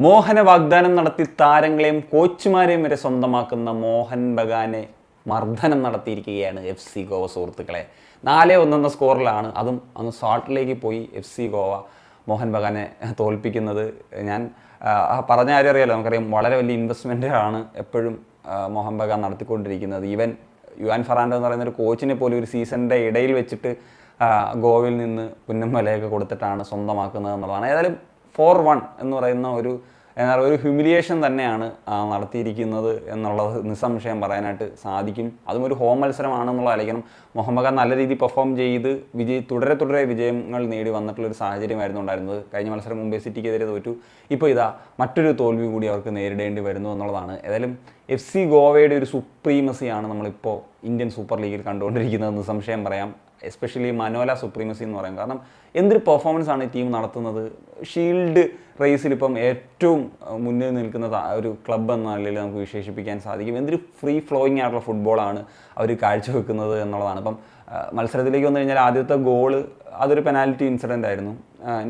മോഹന വാഗ്ദാനം നടത്തി താരങ്ങളെയും കോച്ചുമാരെയും വരെ സ്വന്തമാക്കുന്ന മോഹൻ ബഗാനെ മർദ്ദനം നടത്തിയിരിക്കുകയാണ് FC ഗോവ സുഹൃത്തുക്കളെ. 4-1 എന്ന സ്കോറിലാണ്, അതും അങ്ങ് സാൾട്ടിലേക്ക് പോയി FC ഗോവ മോഹൻ ബഗാനെ തോൽപ്പിക്കുന്നത്. ഞാൻ പറഞ്ഞ കാര്യം അറിയാലോ, നമുക്കറിയാം വളരെ വലിയ ഇൻവെസ്റ്റ്മെൻ്റ് ആണ് എപ്പോഴും മോഹൻ ബഗാൻ നടത്തിക്കൊണ്ടിരിക്കുന്നത്. ഈവൻ യുവാൻ ഫെർണാണ്ടോ എന്ന് പറയുന്ന ഒരു കോച്ചിനെ പോലും ഒരു സീസണിൻ്റെ ഇടയിൽ വെച്ചിട്ട് ഗോവയിൽ നിന്ന് പുന്നം വിലയൊക്കെ കൊടുത്തിട്ടാണ് സ്വന്തമാക്കുന്നത് എന്നുള്ളതാണ്. ഏതായാലും 4-1 എന്ന് പറയുന്ന ഒരു ഹ്യൂമിലിയേഷൻ തന്നെയാണ് നടത്തിയിരിക്കുന്നത് എന്നുള്ളത് നിസ്സംശയം പറയാനായിട്ട് സാധിക്കും. അതും ഒരു ഹോം മത്സരമാണെന്നുള്ള ആലോചിക്കണം. മോഹൻ ബഗാൻ നല്ല രീതിയിൽ പെർഫോം ചെയ്ത് തുടരെ വിജയങ്ങൾ നേടി വന്നിട്ടുള്ളൊരു സാഹചര്യമായിരുന്നു ഉണ്ടായിരുന്നത്. കഴിഞ്ഞ മത്സരം മുംബൈ സിറ്റിക്കെതിരെ തോറ്റു. ഇപ്പോൾ ഇതാ മറ്റൊരു തോൽവി കൂടി അവർക്ക് നേരിടേണ്ടി വരുന്നു എന്നുള്ളതാണ്. ഏതായാലും FC ഗോവയുടെ ഒരു സുപ്രീമസിയാണ് നമ്മളിപ്പോൾ ഇന്ത്യൻ സൂപ്പർ ലീഗിൽ കണ്ടുകൊണ്ടിരിക്കുന്നത് നിസ്സംശയം പറയാം. എസ്പെഷ്യലി മനോല സുപ്രീമസി എന്ന് പറയും. കാരണം എന്തൊരു പെർഫോമൻസ് ആണ് ഈ ടീം നടത്തുന്നത്. ഷീൽഡ് റേസിൽ ഇപ്പം ഏറ്റവും മുന്നിൽ നിൽക്കുന്ന ഒരു ക്ലബ്ബ് എന്ന നിലയിൽ നമുക്ക് വിശേഷിപ്പിക്കാൻ സാധിക്കും. എന്തൊരു ഫ്രീ ഫ്ലോയിങ് ആയിട്ടുള്ള ഫുട്ബോളാണ് അവർ കാഴ്ചവെക്കുന്നത് എന്നുള്ളതാണ്. ഇപ്പം മത്സരത്തിലേക്ക് വന്നു കഴിഞ്ഞാൽ ആദ്യത്തെ ഗോള് അതൊരു പെനാൽറ്റി ഇൻസിഡൻ്റ് ആയിരുന്നു.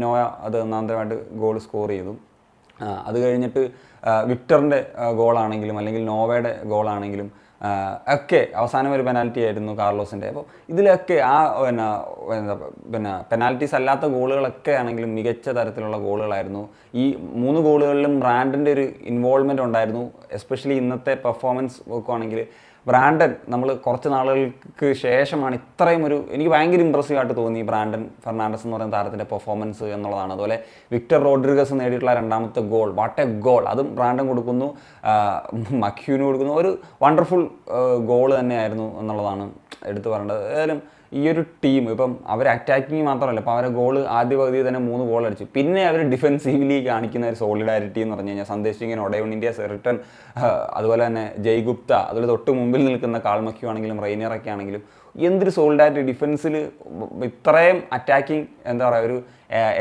നോയ അത് ഒന്നാന്തരമായിട്ട് ഗോൾ സ്കോർ ചെയ്തു. അത് കഴിഞ്ഞിട്ട് വിക്ടറിൻ്റെ ഗോളാണെങ്കിലും അല്ലെങ്കിൽ നോവയുടെ ഗോളാണെങ്കിലും ഒക്കെ അവസാനം ഒരു പെനാൽറ്റി ആയിരുന്നു കാർലോസിൻ്റെ. അപ്പോൾ ഇതിലൊക്കെ പിന്നെ പെനാൽറ്റീസ് അല്ലാത്ത ഗോളുകളൊക്കെ ആണെങ്കിലും മികച്ച തരത്തിലുള്ള ഗോളുകളായിരുന്നു. ഈ 3 ഗോളുകളിലും ബ്രാൻഡൻ്റെ ഒരു ഇൻവോൾവ്മെൻ്റ് ഉണ്ടായിരുന്നു. എസ്പെഷ്യലി ഇന്നത്തെ പെർഫോമൻസ് നോക്കുകയാണെങ്കിൽ ബ്രാൻഡൻ നമ്മൾ കുറച്ച് നാളുകൾക്ക് ശേഷമാണ് ഇത്രയും എനിക്ക് ഭയങ്കര ഇമ്പ്രസീവായിട്ട് തോന്നി ബ്രാൻഡൻ ഫെർണാണ്ടസ് എന്ന് പറയുന്ന താരത്തിൻ്റെ പെർഫോമൻസ് എന്നുള്ളതാണ്. അതുപോലെ വിക്ടർ റോഡ്രിഗസ് നേടിയിട്ടുള്ള 2ാമത്തെ ഗോൾ, വാട്ട് എ ഗോൾ, അതും ബ്രാൻഡൻ കൊടുക്കുന്നു, മക്യൂന് കൊടുക്കുന്നു. ഒരു വണ്ടർഫുൾ ഗോൾ തന്നെയായിരുന്നു എന്നുള്ളതാണ് എടുത്തു പറയേണ്ടത്. ഏതായാലും ഈ ഒരു ടീം ഇപ്പം അവർ അറ്റാക്കിങ് മാത്രമല്ല, ഇപ്പോൾ അവരെ ഗോൾ ആദ്യ പകുതിയിൽ തന്നെ 3 ഗോൾ അടിച്ചു. പിന്നെ അവർ ഡിഫെൻസീവ്ലി കാണിക്കുന്ന ഒരു സോളിഡാരിറ്റി എന്ന് പറഞ്ഞു കഴിഞ്ഞാൽ സന്ദേശ് സിംഗിന് ഒഡയോൺ ഇന്ത്യ സെറിട്ടൺ, അതുപോലെ തന്നെ ജയ് ഗുപ്ത, അതുപോലെ തൊട്ട് മുമ്പിൽ നിൽക്കുന്ന കാൾമക്യു ആണെങ്കിലും റെയ്നറൊക്കെ ആണെങ്കിലും എന്തൊരു സോളിഡാരിറ്റി. ഡിഫെൻസിൽ ഇത്രയും അറ്റാക്കിങ് എന്താ പറയുക, ഒരു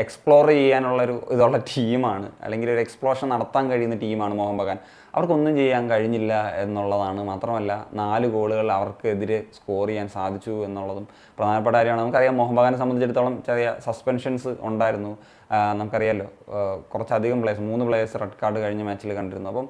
എക്സ്പ്ലോർ ചെയ്യാനുള്ളൊരു ഇതുള്ള ടീമാണ്, അല്ലെങ്കിൽ ഒരു എക്സ്പ്ലോഷൻ നടത്താൻ കഴിയുന്ന ടീമാണ് മോഹൻ ബഗാൻ. അവർക്കൊന്നും ചെയ്യാൻ കഴിഞ്ഞില്ല എന്നുള്ളതാണ്. മാത്രമല്ല 4 ഗോളുകൾ അവർക്കെതിരെ സ്കോർ ചെയ്യാൻ സാധിച്ചു എന്നുള്ളതും പ്രധാനപ്പെട്ട കാര്യമാണ്. നമുക്കറിയാം മോഹൻ ബഗാനെ സംബന്ധിച്ചിടത്തോളം ചെറിയ സസ്പെൻഷൻസ് ഉണ്ടായിരുന്നു. നമുക്കറിയാമല്ലോ, കുറച്ചധികം 3 പ്ലേയേഴ്സ് റെഡ് കാർഡ് കഴിഞ്ഞ മാച്ചിൽ കണ്ടിരുന്നു. അപ്പം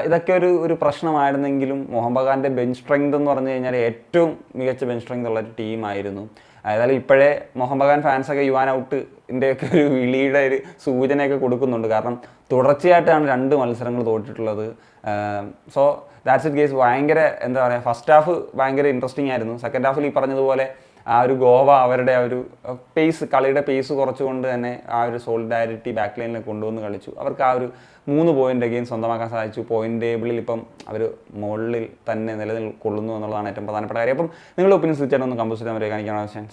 ഇതൊക്കെ ഒരു പ്രശ്നമായിരുന്നെങ്കിലും മോഹൻ ബഗാൻ്റെ ബെഞ്ച് സ്ട്രെങ്ത് എന്ന് പറഞ്ഞു കഴിഞ്ഞാൽ ഏറ്റവും മികച്ച ബെഞ്ച് സ്ട്രെങ്ത് ഉള്ള ഒരു ടീമായിരുന്നു. അതായത് ഇപ്പോഴേ മോഹൻ ബഗാൻ ഫാൻസൊക്കെ യുവാൻ ഔട്ടിൻ്റെയൊക്കെ ഒരു വിളിയുടെ ഒരു സൂചനയൊക്കെ കൊടുക്കുന്നുണ്ട്. കാരണം തുടർച്ചയായിട്ടാണ് 2 മത്സരങ്ങൾ തോറ്റിട്ടുള്ളത്. So that's it guys. ഭയങ്കര എന്താ പറയുക, ഫസ്റ്റ് ഹാഫ് ഭയങ്കര ഇൻട്രസ്റ്റിംഗ് ആയിരുന്നു. സെക്കൻഡ് ഹാഫിൽ ഈ പറഞ്ഞതുപോലെ ആ ഒരു ഗോവ അവരുടെ ആ ഒരു കളിയുടെ പേസ് കുറച്ചുകൊണ്ട് തന്നെ ആ ഒരു സോളിഡാരിറ്റി ബാക്ക് ലൈനിൽ കൊണ്ടുവന്ന് കളിച്ചു. അവർക്ക് ആ ഒരു 3 പോയിൻ്റ് അഗെയിൻ സ്വന്തമാക്കാൻ സാധിച്ചു. പോയിന്റ് ടേബിളിൽ ഇപ്പം അവർ മുകളിൽ തന്നെ നിലനിൽക്കൊള്ളുന്നു എന്നുള്ളതാണ് ഏറ്റവും പ്രധാനപ്പെട്ട കാര്യം. അപ്പം നിങ്ങളുടെ ഒപ്പീനിയൻസ് തീർച്ചയായിട്ടും ഒന്ന് കമ്പോസ് ചെയ്താൽ കാണിക്കാനുള്ള ചാൻസ്.